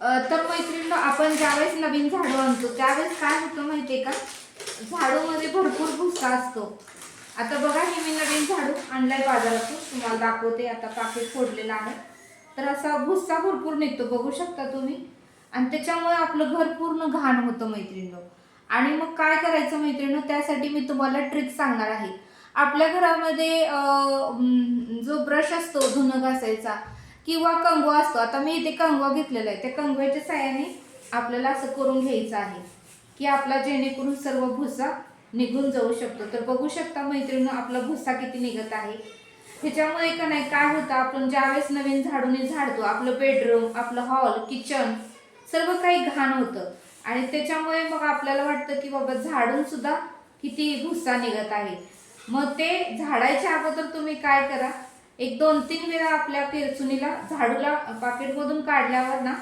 तर मैत्रिणींनो, आपण ज्यावेळेस नवीन झाडू आणतो त्यावेळेस काय होतं माहितीये का, झाडूमध्ये भरपूर भुसा असतो. आता बघा, हे मी नवीन झाडू आणलाय बाजारातून, तुम्हाला दाखवते. आता पाकिट फोडलेलं आहे, तर असा भुसा भरपूर निघतो, बघू शकता तुम्ही. आणि त्याच्यामुळे आपलं घर पूर्ण घाण होतं मैत्रिणींनो. आणि मग काय करायचं मैत्रिणींनो, त्यासाठी मी तुम्हाला ट्रिक सांगणार आहे. आपल्या घरामध्ये जो ब्रश असतो धुणं घासायचा किंवा कंगवा असतो. आता मी इथे कंगवा घेतलेला आहे, त्या कंगव्याच्या साहाय्याने आपल्याला असं करून घ्यायचं आहे की आपला जेणेकरून सर्व भुसा निघून जाऊ शकतो. तर बघू शकता मैत्रिणींनो, आपला भुसा किती निघत आहे. ह्याच्यामुळे का नाही, काय होतं, आपण ज्यावेळेस नवीन झाडूने झाडतो आपलं बेडरूम, आपलं हॉल, किचन सर्व काही घाण होतं. आणि त्याच्यामुळे मग आपल्याला वाटतं की बाबा झाडून सुद्धा किती भुसा निघत आहे. मग ते झाडायच्या अगोदर तुम्ही काय करा, एक 2-3 वेळा आपल्या पेरचुनीला झाडूला पाकिटमधून काढल्यावर ना,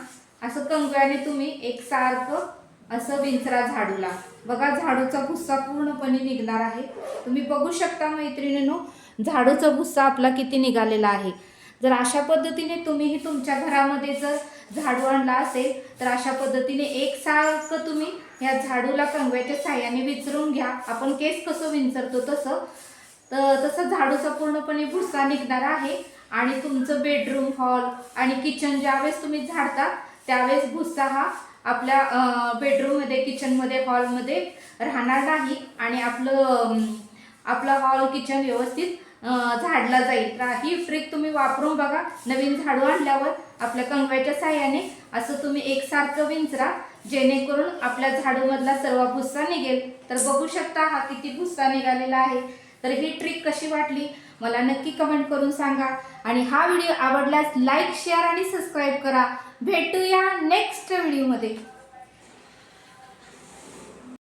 असं कंगव्याने तुम्ही एकसारखं असं विंचरा झाडूला. बघा, झाडूचा भुस्सा पूर्णपणे निघणार आहे. तुम्ही बघू शकता मैत्रिणींनो, झाडूचा भुस्सा आपला किती निघालेला आहे. जर अशा पद्धतीने तुम्हीही तुमच्या घरामध्ये जर झाडू आणला असेल तर अशा पद्धतीने एकसारखं तुम्ही ह्या झाडूला कंगव्याच्या साह्याने विंचरून घ्या. आपण केस कसं विंचरतो तसं झाडूचा पूर्णपणे भुस्सा निघणार आहे. आणि तुमचं बेडरूम, हॉल आणि किचन ज्यावेळेस तुम्ही झाडता त्यावेळेस भुस्सा हा आपल्या बेडरूममध्ये, किचनमध्ये, हॉलमध्ये राहणार नाही. आणि आपलं हॉल, किचन व्यवस्थित झाडला जाईल. तर ही ट्रिक तुम्ही वापरून बघा. नवीन झाडू आणल्यावर आपल्या कंगव्याच्या साह्याने असं तुम्ही एकसारखं विंचरा, जेणेकरून आपल्या झाडूमधला सर्व भुस्सा निघेल. तर बघू शकता हा किती भुस्सा निघालेला आहे. तर ही ट्रिक कशी वाटली मला नक्की कमेंट करून सांगा. आणि हा व्हिडिओ आवडल्यास लाईक, शेअर आणि सबस्क्राईब करा. भेटूया नेक्स्ट व्हिडिओमध्ये.